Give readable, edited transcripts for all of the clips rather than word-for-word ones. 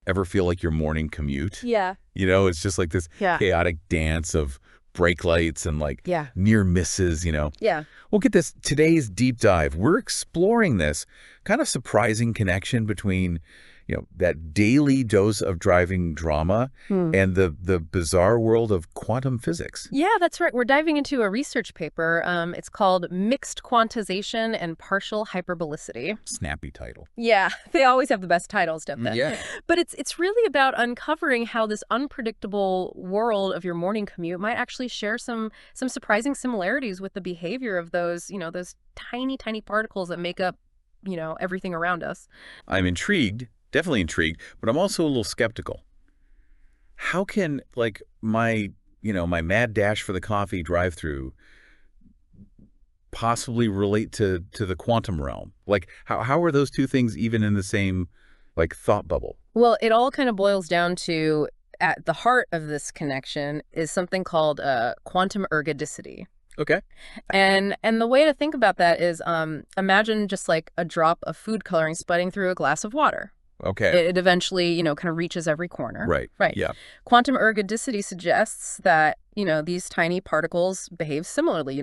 Ever feel like your morning commute? Yeah. It's just like this Yeah. chaotic dance of brake lights and like Yeah. near misses. Yeah. Well, get this. Today's deep dive, we're exploring this kind of surprising connection between, that daily dose of driving drama Hmm. and the bizarre world of quantum physics. Yeah, that's right. We're diving into a research paper. It's called Mixed Quantization and Partial Hyperbolicity. Snappy title. Yeah, they always have the best titles, don't they? Yeah. But it's really about uncovering how this unpredictable world of your morning commute might actually share some surprising similarities with the behavior of those tiny, tiny particles that make up, everything around us. I'm intrigued, definitely intrigued, but I'm also a little skeptical. How can, like, my mad dash for the coffee drive-through possibly relate to the quantum realm? Like, how are those two things even in the same, like, thought bubble? Well, it all kind of boils down to, at the heart of this connection is something called quantum ergodicity. Okay. And the way to think about that is imagine just like a drop of food coloring spreading through a glass of water. Okay. It eventually, kind of reaches every corner. Right. Right. Yeah. Quantum ergodicity suggests that, these tiny particles behave similarly.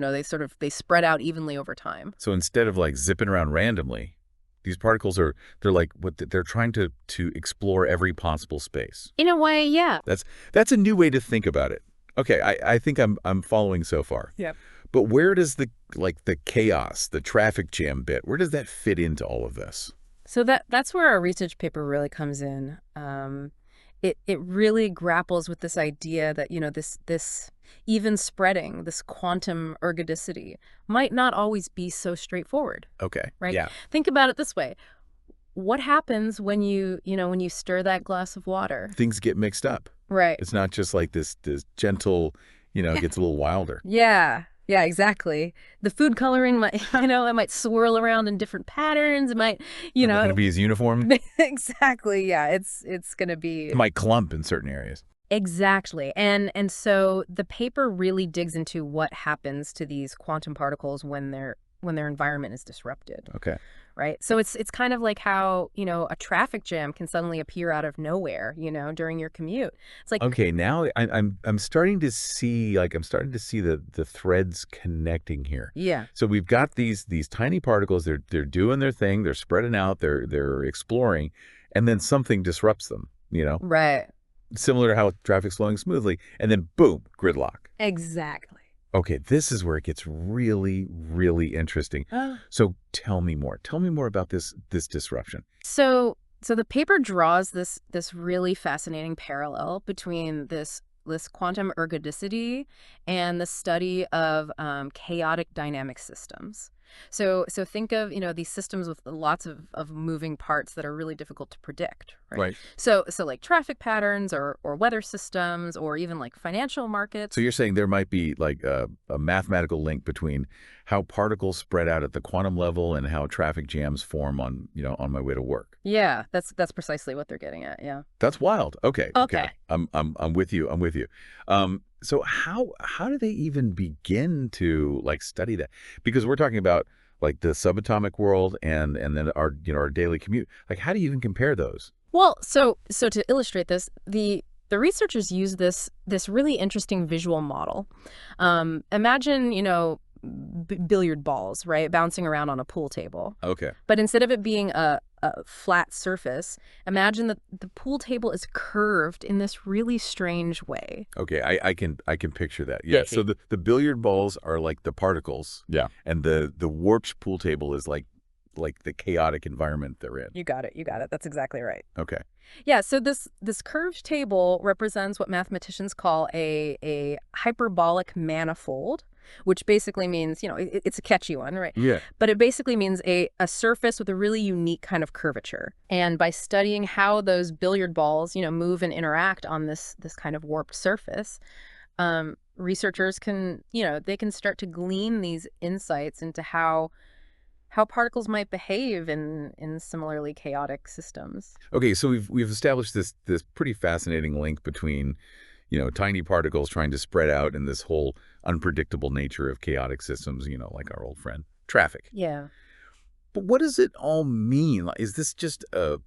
They spread out evenly over time. So instead of like zipping around randomly, these particles they're like they're trying to explore every possible space. In a way, yeah. That's a new way to think about it. Okay, I think I'm following so far. Yep. But where does the chaos, the traffic jam bit, where does that fit into all of this? So that's where our research paper really comes in. It really grapples with this idea that, this even spreading, this quantum ergodicity might not always be so straightforward. Okay. Right? Yeah. Think about it this way. What happens when when you stir that glass of water? Things get mixed up. Right. It's not just like this gentle, it gets a little wilder. Yeah. Yeah, exactly. The food coloring might, it might swirl around in different patterns. It might, It's not going to be as uniform. Exactly. Yeah, it's going to be. It might clump in certain areas. Exactly. And so the paper really digs into what happens to these quantum particles when their environment is disrupted. Okay. Right. So it's kind of like how, a traffic jam can suddenly appear out of nowhere, during your commute. It's like, okay, now I'm starting to see the threads connecting here. yeah. So we've got these tiny particles, they're doing their thing, they're spreading out, they're exploring, and then something disrupts them, Right. Similar to how traffic's flowing smoothly, and then boom, gridlock. Exactly. Okay, this is where it gets really, really interesting. So tell me more. Tell me more about this disruption. So the paper draws this really fascinating parallel between this quantum ergodicity and the study of chaotic dynamic systems. So think of, these systems with lots of moving parts that are really difficult to predict, right? Right. So like traffic patterns or weather systems or even like financial markets. So you're saying there might be like a mathematical link between how particles spread out at the quantum level and how traffic jams form on my way to work. Yeah, that's precisely what they're getting at. Yeah. That's wild. Okay. Okay. I'm with you. I'm with you. So how do they even begin to like study that? Because we're talking about like the subatomic world and then our daily commute. Like, how do you even compare those? Well, so to illustrate this, the researchers use this really interesting visual model. Imagine, billiard balls, right, bouncing around on a pool table. Okay. But instead of it being a flat surface, imagine that the pool table is curved in this really strange way. Okay, I can picture that. Yeah. So the billiard balls are like the particles. Yeah. And the warped pool table is like the chaotic environment they're in. You got it. That's exactly right. Okay. Yeah, so this curved table represents what mathematicians call a hyperbolic manifold, which basically means, it's a catchy one, right? Yeah. But it basically means a surface with a really unique kind of curvature. And by studying how those billiard balls, move and interact on this kind of warped surface, researchers can, they can start to glean these insights into how particles might behave in similarly chaotic systems. Okay, so we've established this pretty fascinating link between, tiny particles trying to spread out in this whole unpredictable nature of chaotic systems, like our old friend traffic. Yeah. But what does it all mean? Is this just a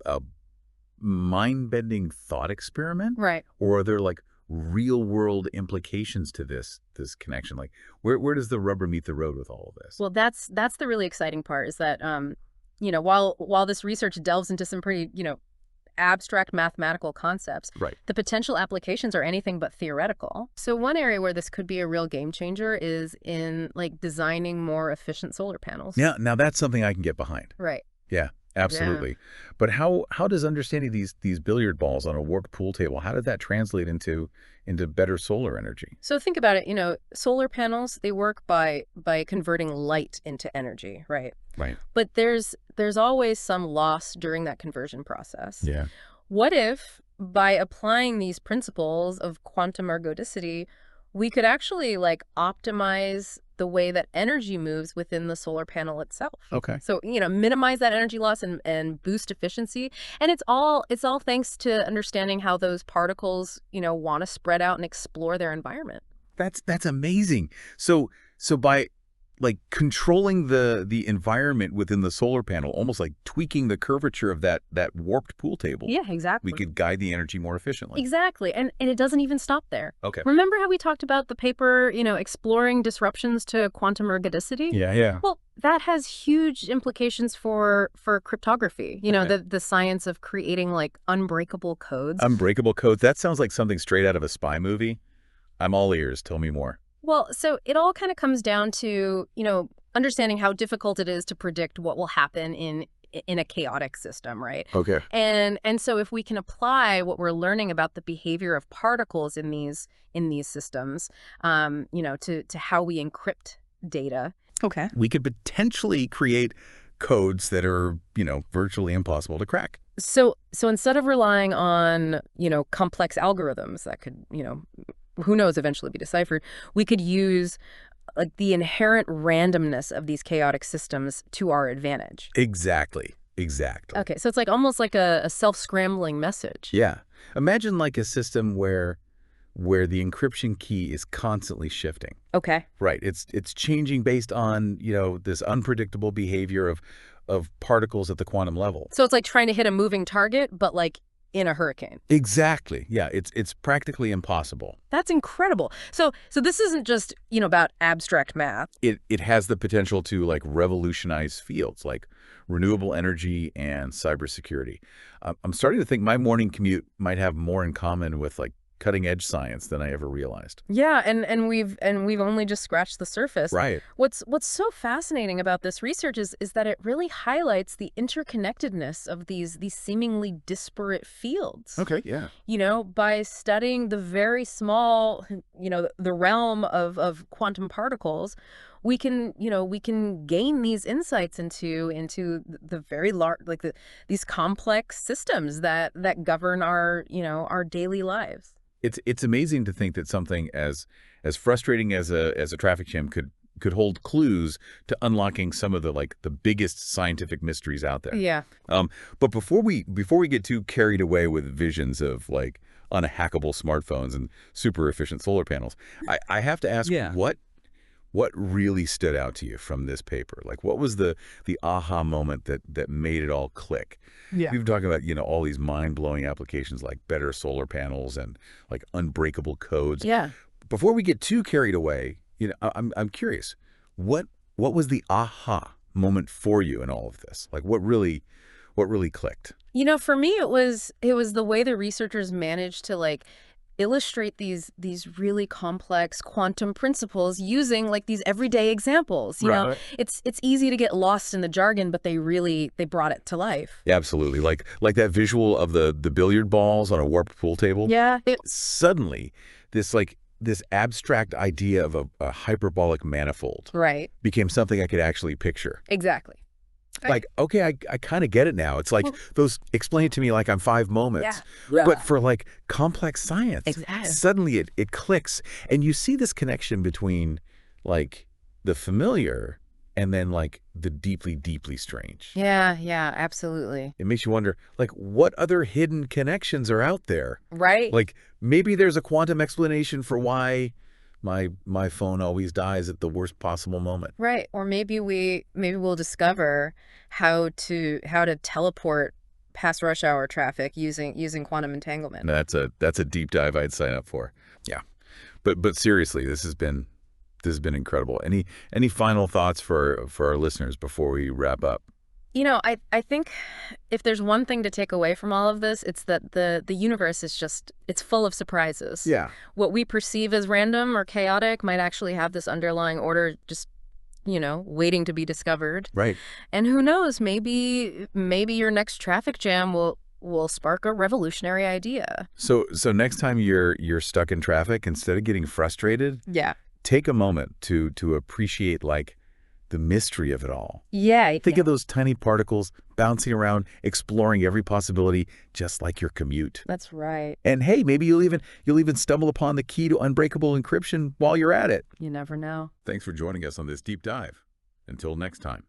mind-bending thought experiment? Right. Or are there like real-world implications to this connection? Like where does the rubber meet the road with all of this? Well, that's the really exciting part is that, while this research delves into some pretty, abstract mathematical concepts, Right. the potential applications are anything but theoretical. So one area where this could be a real game changer is in like designing more efficient solar panels. Yeah, now that's something I can get behind. Right. Yeah, absolutely. But how does understanding these billiard balls on a warped pool table, how did that translate into better solar energy? So think about it, solar panels, they work by converting light into energy, right? Right. But there's always some loss during that conversion process. Yeah. What if by applying these principles of quantum ergodicity, we could actually like optimize the way that energy moves within the solar panel itself? Okay. So, minimize that energy loss and boost efficiency. And it's all thanks to understanding how those particles, want to spread out and explore their environment. That's amazing. So by like controlling the environment within the solar panel, almost like tweaking the curvature of that warped pool table. Yeah, exactly. We could guide the energy more efficiently. Exactly. And it doesn't even stop there. Okay. Remember how we talked about the paper, exploring disruptions to quantum ergodicity? Yeah. Well, that has huge implications for cryptography, Okay. the science of creating like unbreakable codes. Unbreakable codes. That sounds like something straight out of a spy movie. I'm all ears. Tell me more. Well, so it all kind of comes down to, understanding how difficult it is to predict what will happen in a chaotic system, right? Okay. And so if we can apply what we're learning about the behavior of particles in these systems, to how we encrypt data. Okay. We could potentially create codes that are, virtually impossible to crack. So instead of relying on, complex algorithms that could, who knows, eventually be deciphered, we could use like the inherent randomness of these chaotic systems to our advantage. Exactly. Okay, so it's like almost like a self-scrambling message. Yeah. Imagine like a system where the encryption key is constantly shifting. Okay. Right. It's changing based on, this unpredictable behavior of particles at the quantum level. So it's like trying to hit a moving target, but like in a hurricane. Exactly. Yeah, it's practically impossible. That's incredible. So this isn't just, about abstract math. It has the potential to like revolutionize fields like renewable energy and cybersecurity. I'm starting to think my morning commute might have more in common with like cutting edge science than I ever realized. Yeah, and we've only just scratched the surface. Right. What's so fascinating about this research is that it really highlights the interconnectedness of these seemingly disparate fields. Okay, yeah. By studying the very small, the realm of quantum particles, we can gain these insights into the very large, like these complex systems that govern our daily lives. It's amazing to think that something as frustrating as a traffic jam could hold clues to unlocking some of the biggest scientific mysteries out there. Yeah. But before we get too carried away with visions of like unhackable smartphones and super efficient solar panels, I have to ask, what really stood out to you from this paper? Like, what was the aha moment that made it all click? Yeah. We've been talking about, all these mind-blowing applications like better solar panels and like unbreakable codes. Yeah. Before we get too carried away, I'm curious, what was the aha moment for you in all of this? Like, what really clicked? For me, it was the way the researchers managed to like illustrate these really complex quantum principles using like these everyday examples. It's easy to get lost in the jargon, but they brought it to life. Yeah, absolutely. Like that visual of the billiard balls on a warped pool table. Yeah. Suddenly, this abstract idea of a hyperbolic manifold Right. became something I could actually picture. Exactly. Like, okay, I kind of get it now. It's like explain it to me like I'm 5 moments. Yeah. But for like complex science, Exactly. suddenly it clicks. And you see this connection between like the familiar and then like the deeply, deeply strange. Yeah, absolutely. It makes you wonder, like, what other hidden connections are out there? Right. Like, maybe there's a quantum explanation for why my phone always dies at the worst possible moment. Right. Or maybe we'll discover how to teleport past rush hour traffic using quantum entanglement. That's a deep dive I'd sign up for. Yeah. But seriously, this has been incredible. Any final thoughts for our listeners before we wrap up? I think if there's one thing to take away from all of this, it's that the universe is it's full of surprises. Yeah. What we perceive as random or chaotic might actually have this underlying order just, waiting to be discovered. Right. And who knows, maybe your next traffic jam will spark a revolutionary idea. So next time you're stuck in traffic, instead of getting frustrated, Yeah. take a moment to appreciate like the mystery of it all. Yeah. Think of those tiny particles bouncing around, exploring every possibility, just like your commute. That's right. And hey, maybe you'll even stumble upon the key to unbreakable encryption while you're at it. You never know. Thanks for joining us on this deep dive. Until next time.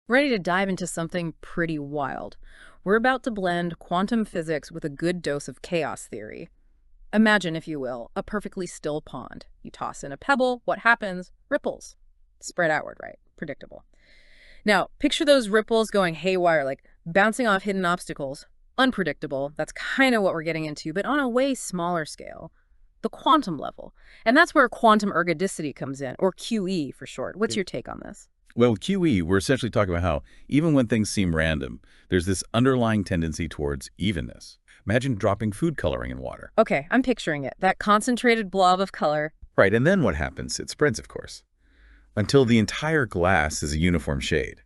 Ready to dive into something pretty wild. We're about to blend quantum physics with a good dose of chaos theory. Imagine, if you will, a perfectly still pond. You toss in a pebble, what happens? Ripples. Spread outward, right? Predictable. Now, picture those ripples going haywire, like bouncing off hidden obstacles. Unpredictable. That's kind of what we're getting into, but on a way smaller scale. The quantum level. And that's where quantum ergodicity comes in, or QE for short. What's your take on this? Well, with QE, we're essentially talking about how even when things seem random, there's this underlying tendency towards evenness. Imagine dropping food coloring in water. Okay, I'm picturing it. That concentrated blob of color. Right, and then what happens? It spreads, of course, until the entire glass is a uniform shade.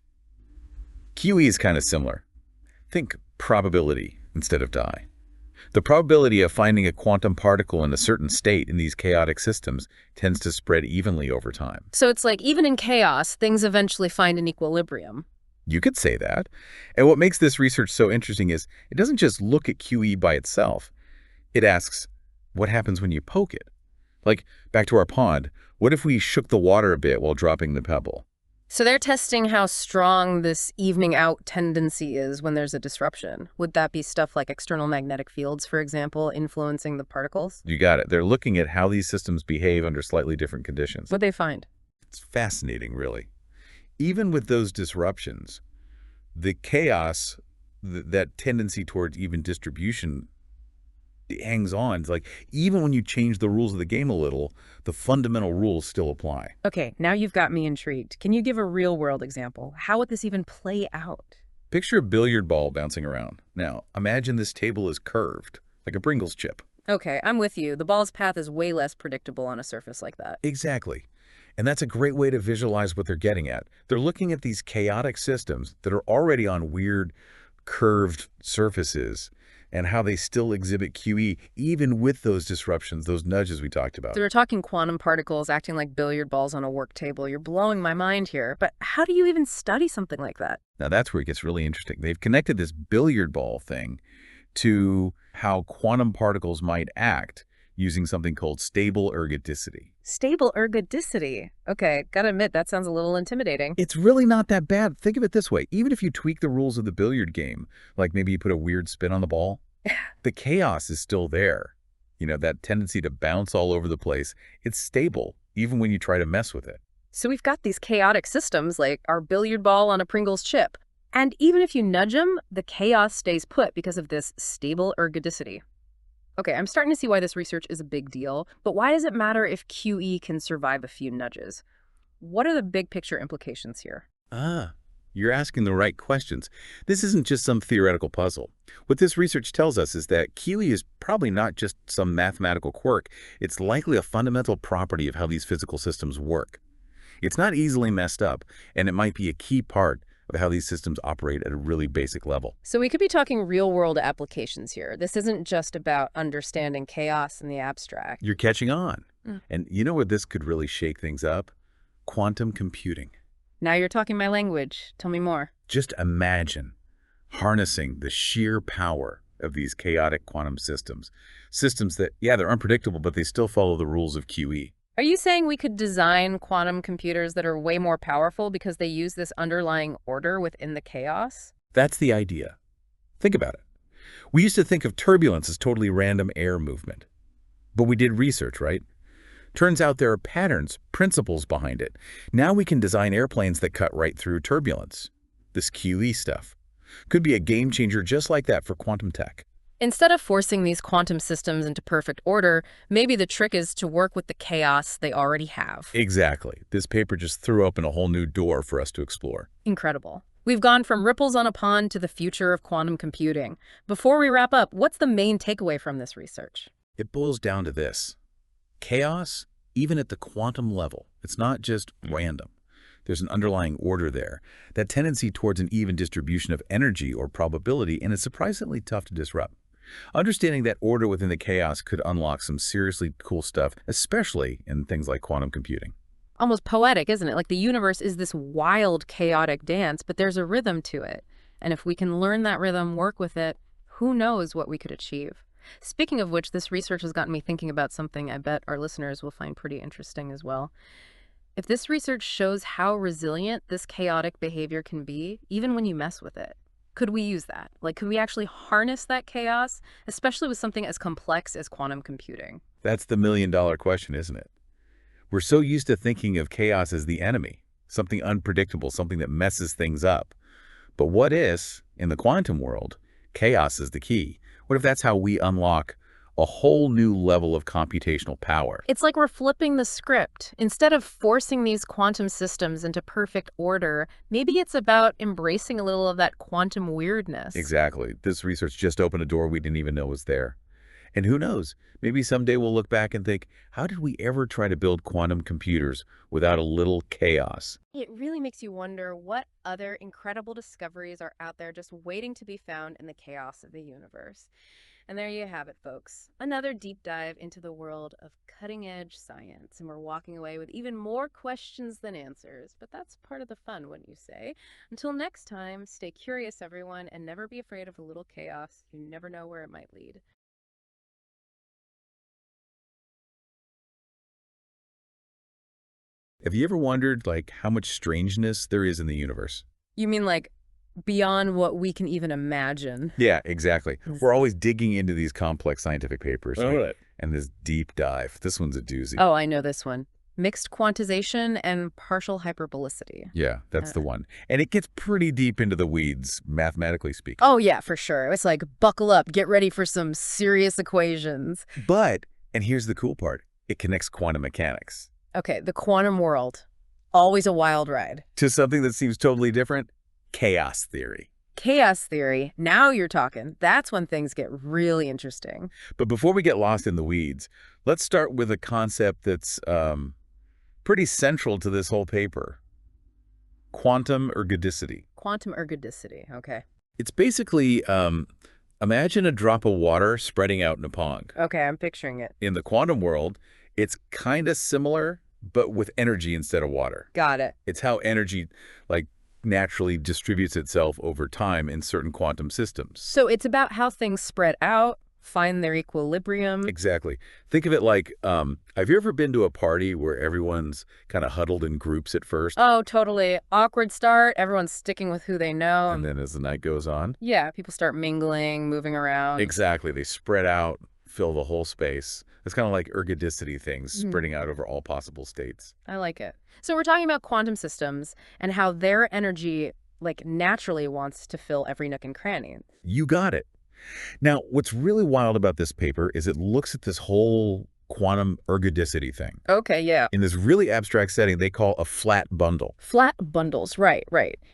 QE is kind of similar. Think probability instead of dye. The probability of finding a quantum particle in a certain state in these chaotic systems tends to spread evenly over time. So it's like even in chaos, things eventually find an equilibrium. You could say that. And what makes this research so interesting is it doesn't just look at QE by itself. It asks, what happens when you poke it? Like, back to our pond, what if we shook the water a bit while dropping the pebble? So they're testing how strong this evening out tendency is when there's a disruption. Would that be stuff like external magnetic fields, for example, influencing the particles? You got it. They're looking at how these systems behave under slightly different conditions. What'd they find? It's fascinating, really. Even with those disruptions, the chaos, that tendency towards even distribution, it hangs on. It's like even when you change the rules of the game a little, the fundamental rules still apply. Okay, now you've got me intrigued. Can you give a real-world example? How would this even play out? Picture a billiard ball bouncing around. Now, imagine this table is curved, like a Pringles chip. Okay, I'm with you. The ball's path is way less predictable on a surface like that. Exactly. And that's a great way to visualize what they're getting at. They're looking at these chaotic systems that are already on weird, curved surfaces and how they still exhibit QE even with those disruptions, those nudges we talked about. So we're talking quantum particles acting like billiard balls on a work table. You're blowing my mind here. But how do you even study something like that? Now that's where it gets really interesting. They've connected this billiard ball thing to how quantum particles might act using something called stable ergodicity. Stable ergodicity. Okay, gotta admit, that sounds a little intimidating. It's really not that bad. Think of it this way. Even if you tweak the rules of the billiard game, like maybe you put a weird spin on the ball, the chaos is still there. That tendency to bounce all over the place. It's stable, even when you try to mess with it. So we've got these chaotic systems, like our billiard ball on a Pringles chip. And even if you nudge them, the chaos stays put because of this stable ergodicity. Okay, I'm starting to see why this research is a big deal, but why does it matter if QE can survive a few nudges? What are the big picture implications here? You're asking the right questions. This isn't just some theoretical puzzle. What this research tells us is that QE is probably not just some mathematical quirk. It's likely a fundamental property of how these physical systems work. It's not easily messed up, and it might be a key part of how these systems operate at a really basic level. So we could be talking real-world applications here. This isn't just about understanding chaos in the abstract. You're catching on. And you know where this could really shake things up? Quantum computing. Now you're talking my language. Tell me more. Just imagine harnessing the sheer power of these chaotic quantum systems. Systems that, yeah, they're unpredictable, but they still follow the rules of QE. Are you saying we could design quantum computers that are way more powerful because they use this underlying order within the chaos? That's the idea. Think about it. We used to think of turbulence as totally random air movement. But we did research, right? Turns out there are patterns, principles behind it. Now we can design airplanes that cut right through turbulence. This QE stuff could be a game changer just like that for quantum tech. Instead of forcing these quantum systems into perfect order, maybe the trick is to work with the chaos they already have. Exactly. This paper just threw open a whole new door for us to explore. Incredible. We've gone from ripples on a pond to the future of quantum computing. Before we wrap up, what's the main takeaway from this research? It boils down to this. Chaos, even at the quantum level, it's not just random. There's an underlying order there, that tendency towards an even distribution of energy or probability, and it's surprisingly tough to disrupt. Understanding that order within the chaos could unlock some seriously cool stuff, especially in things like quantum computing. Almost poetic, isn't it? Like the universe is this wild, chaotic dance, but there's a rhythm to it. And if we can learn that rhythm, work with it, who knows what we could achieve. Speaking of which, this research has gotten me thinking about something I bet our listeners will find pretty interesting as well. If this research shows how resilient this chaotic behavior can be, even when you mess with it, could we use that? Like, could we actually harness that chaos, especially with something as complex as quantum computing? That's the million-dollar question, isn't it? We're so used to thinking of chaos as the enemy, something unpredictable, something that messes things up. But what if, in the quantum world, chaos is the key? What if that's how we unlock a whole new level of computational power? It's like we're flipping the script. Instead of forcing these quantum systems into perfect order, maybe it's about embracing a little of that quantum weirdness. Exactly. This research just opened a door we didn't even know was there. And who knows, maybe someday we'll look back and think, how did we ever try to build quantum computers without a little chaos? It really makes you wonder what other incredible discoveries are out there just waiting to be found in the chaos of the universe. And there you have it, folks. Another deep dive into the world of cutting-edge science. And we're walking away with even more questions than answers. But that's part of the fun, wouldn't you say? Until next time, stay curious, everyone, and never be afraid of a little chaos. You never know where it might lead. Have you ever wondered, like, how much strangeness there is in the universe? You mean like beyond what we can even imagine? Yeah, exactly. We're always digging into these complex scientific papers. All right. And this deep dive. This one's a doozy. Oh, I know this one. Mixed quantization and partial hyperbolicity. Yeah, that's the one. And it gets pretty deep into the weeds, mathematically speaking. Oh, yeah, for sure. It's like, buckle up, get ready for some serious equations. But, and here's the cool part, it connects quantum mechanics. Okay, the quantum world. Always a wild ride. To something that seems totally different, chaos theory. Chaos theory. Now you're talking. That's when things get really interesting. But before we get lost in the weeds, let's start with a concept that's pretty central to this whole paper. Quantum ergodicity. Quantum ergodicity. Okay. It's basically, imagine a drop of water spreading out in a pond. Okay, I'm picturing it. In the quantum world, it's kind of similar, but with energy instead of water. Got it. It's how energy, like, naturally distributes itself over time in certain quantum systems. So it's about how things spread out, find their equilibrium. Exactly. Think of it like, have you ever been to a party where everyone's kind of huddled in groups at first? Oh, totally. Awkward start. Everyone's sticking with who they know. And then as the night goes on? Yeah, people start mingling, moving around. Exactly. They spread out, fill the whole space. It's kind of like ergodicity things, spreading out over all possible states. I like it. So we're talking about quantum systems and how their energy, like, naturally wants to fill every nook and cranny. You got it. Now, what's really wild about this paper is it looks at this whole quantum ergodicity thing. Okay, yeah. In this really abstract setting they call a flat bundle. Flat bundles, right.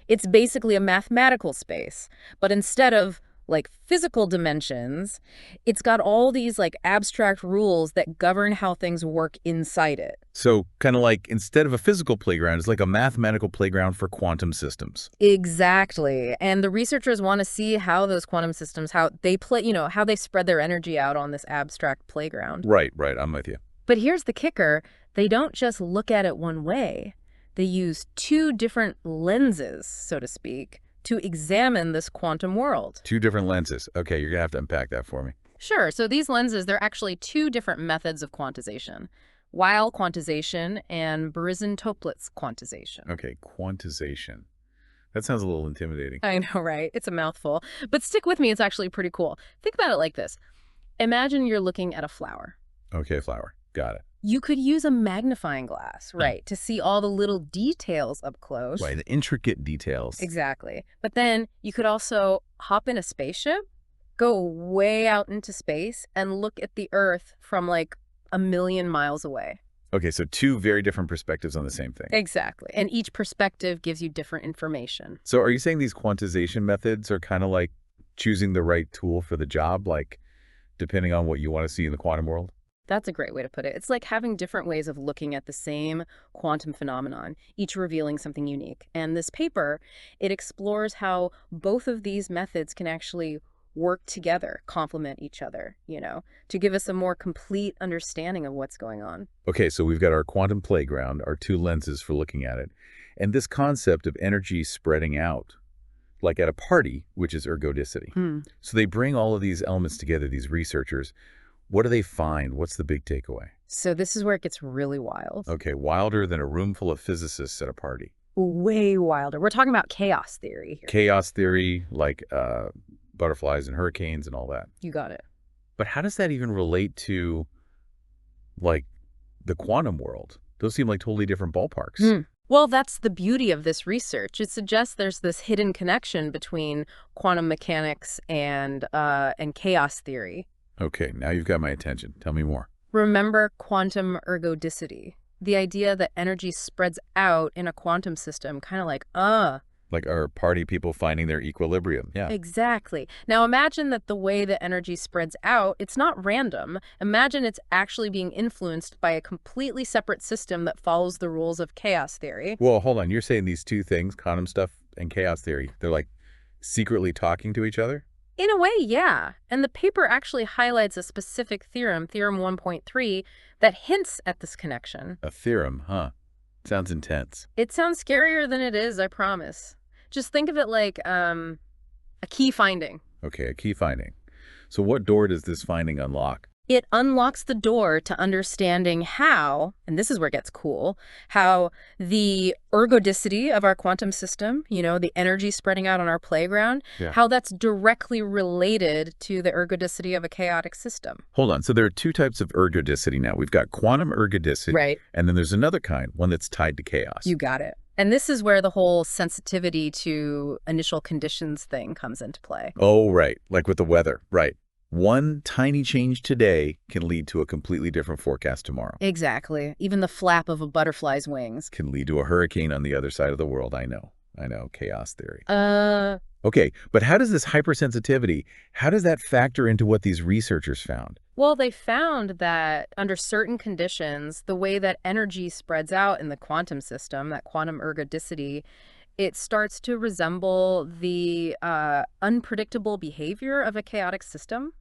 It's basically a mathematical space, but instead of like physical dimensions, it's got all these like abstract rules that govern how things work inside it. So kind of like instead of a physical playground, it's like a mathematical playground for quantum systems. Exactly. And the researchers want to see how those quantum systems, how they play, how they spread their energy out on this abstract playground. Right. I'm with you. But here's the kicker. They don't just look at it one way. They use two different lenses, so to speak, to examine this quantum world. Two different lenses. Okay, you're going to have to unpack that for me. Sure. So these lenses, they're actually two different methods of quantization. Weil quantization and Berzin-Toeplitz quantization. Okay, quantization. That sounds a little intimidating. I know, right? It's a mouthful. But stick with me, it's actually pretty cool. Think about it like this. Imagine you're looking at a flower. Okay, flower. Got it. You could use a magnifying glass, right, to see all the little details up close. Right, the intricate details. Exactly. But then you could also hop in a spaceship, go way out into space, and look at the Earth from like a million miles away. Okay, so two very different perspectives on the same thing. Exactly. And each perspective gives you different information. So are you saying these quantization methods are kind of like choosing the right tool for the job, like depending on what you want to see in the quantum world? That's a great way to put it. It's like having different ways of looking at the same quantum phenomenon, each revealing something unique. And this paper, it explores how both of these methods can actually work together, complement each other, to give us a more complete understanding of what's going on. Okay, so we've got our quantum playground, our two lenses for looking at it, and this concept of energy spreading out, like at a party, which is ergodicity. So they bring all of these elements together, these researchers. What do they find? What's the big takeaway? So this is where it gets really wild. Okay, wilder than a room full of physicists at a party. Way wilder. We're talking about chaos theory here. Chaos theory, like butterflies and hurricanes and all that. You got it. But how does that even relate to, like, the quantum world? Those seem like totally different ballparks. Well, that's the beauty of this research. It suggests there's this hidden connection between quantum mechanics and chaos theory. Okay, now you've got my attention. Tell me more. Remember quantum ergodicity, the idea that energy spreads out in a quantum system, kind of like, Like our party people finding their equilibrium. Yeah. Exactly. Now imagine that the way that energy spreads out, it's not random. Imagine it's actually being influenced by a completely separate system that follows the rules of chaos theory. Well, hold on. You're saying these two things, quantum stuff and chaos theory, they're like secretly talking to each other? In a way, yeah. And the paper actually highlights a specific theorem, Theorem 1.3, that hints at this connection. A theorem, huh? Sounds intense. It sounds scarier than it is, I promise. Just think of it like a key finding. Okay, a key finding. So what door does this finding unlock? It unlocks the door to understanding how, and this is where it gets cool, how the ergodicity of our quantum system, the energy spreading out on our playground, how that's directly related to the ergodicity of a chaotic system. Hold on. So there are two types of ergodicity now. We've got quantum ergodicity. Right. And then there's another kind, one that's tied to chaos. You got it. And this is where the whole sensitivity to initial conditions thing comes into play. Oh, right. Like with the weather. Right. One tiny change today can lead to a completely different forecast tomorrow. Exactly. Even the flap of a butterfly's wings can lead to a hurricane on the other side of the world. I know. Chaos theory. Okay, but how does this hypersensitivity, how does that factor into what these researchers found? Well, they found that under certain conditions, the way that energy spreads out in the quantum system, that quantum ergodicity, it starts to resemble the unpredictable behavior of a chaotic system.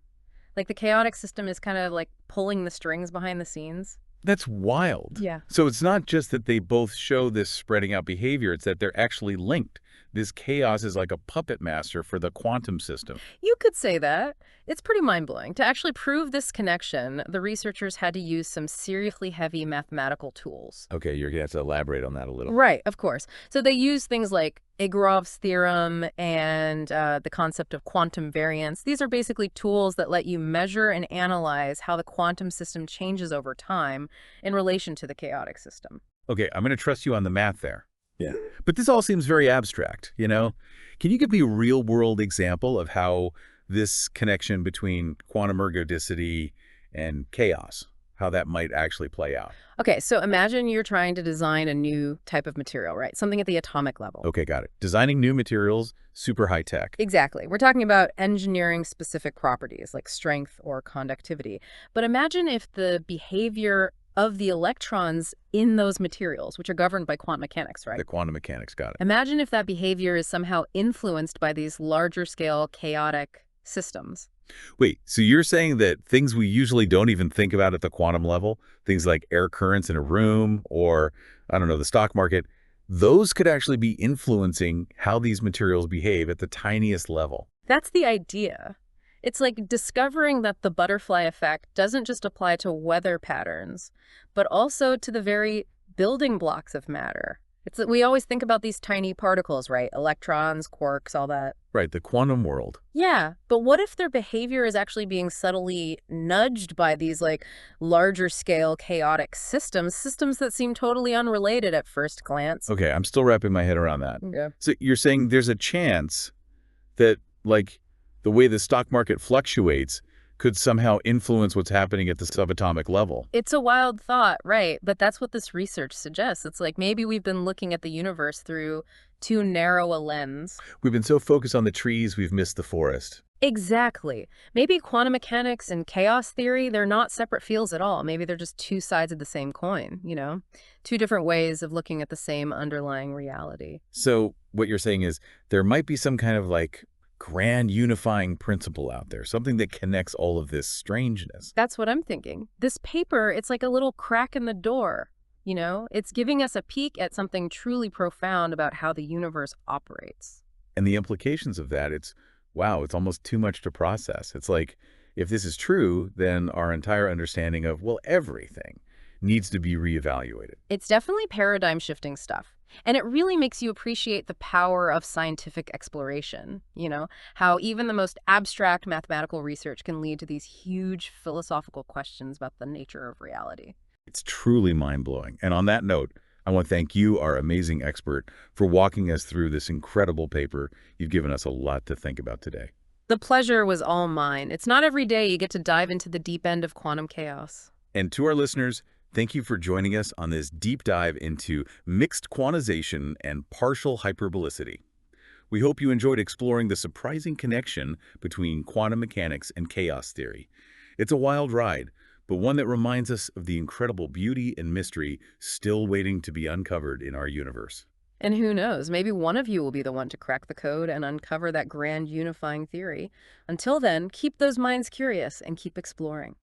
Like the chaotic system is kind of like pulling the strings behind the scenes. That's wild. Yeah. So it's not just that they both show this spreading out behavior, it's that they're actually linked. This chaos is like a puppet master for the quantum system. You could say that. It's pretty mind-blowing. To actually prove this connection, the researchers had to use some seriously heavy mathematical tools. Okay, you're going to have to elaborate on that a little. Right, of course. So they use things like Egorov's theorem and the concept of quantum variance. These are basically tools that let you measure and analyze how the quantum system changes over time in relation to the chaotic system. Okay, I'm going to trust you on the math there. Yeah. But this all seems very abstract, Can you give me a real-world example of how this connection between quantum ergodicity and chaos, how that might actually play out? Okay, so imagine you're trying to design a new type of material, right? Something at the atomic level. Okay, got it. Designing new materials, super high tech. Exactly. We're talking about engineering specific properties like strength or conductivity. But imagine if the behavior of the electrons in those materials, which are governed by quantum mechanics, right? The quantum mechanics, got it. Imagine if that behavior is somehow influenced by these larger scale chaotic systems. Wait, so you're saying that things we usually don't even think about at the quantum level, things like air currents in a room or, I don't know, the stock market, those could actually be influencing how these materials behave at the tiniest level? That's the idea. It's like discovering that the butterfly effect doesn't just apply to weather patterns, but also to the very building blocks of matter. We always think about these tiny particles, right? Electrons, quarks, all that. Right, the quantum world. Yeah, but what if their behavior is actually being subtly nudged by these like larger scale chaotic systems that seem totally unrelated at first glance? Okay, I'm still wrapping my head around that. Yeah. So you're saying there's a chance that, like, the way the stock market fluctuates could somehow influence what's happening at the subatomic level. It's a wild thought, right? But that's what this research suggests. It's like maybe we've been looking at the universe through too narrow a lens. We've been so focused on the trees, we've missed the forest. Exactly. Maybe quantum mechanics and chaos theory, they're not separate fields at all. Maybe they're just two sides of the same coin, you know? Two different ways of looking at the same underlying reality. So what you're saying is there might be some kind of, like, grand unifying principle out there, something that connects all of this strangeness. That's what I'm thinking. This paper, it's like a little crack in the door, you know? It's giving us a peek at something truly profound about how the universe operates. And the implications of that, wow, it's almost too much to process. It's like, if this is true, then our entire understanding of, well, everything needs to be reevaluated. It's definitely paradigm shifting stuff. And it really makes you appreciate the power of scientific exploration, you know, how even the most abstract mathematical research can lead to these huge philosophical questions about the nature of reality. It's truly mind-blowing. And on that note, I want to thank you, our amazing expert, for walking us through this incredible paper. You've given us a lot to think about today. The pleasure was all mine. It's not every day you get to dive into the deep end of quantum chaos. And to our listeners, thank you for joining us on this deep dive into mixed quantization and partial hyperbolicity. We hope you enjoyed exploring the surprising connection between quantum mechanics and chaos theory. It's a wild ride, but one that reminds us of the incredible beauty and mystery still waiting to be uncovered in our universe. And who knows, maybe one of you will be the one to crack the code and uncover that grand unifying theory. Until then, keep those minds curious and keep exploring.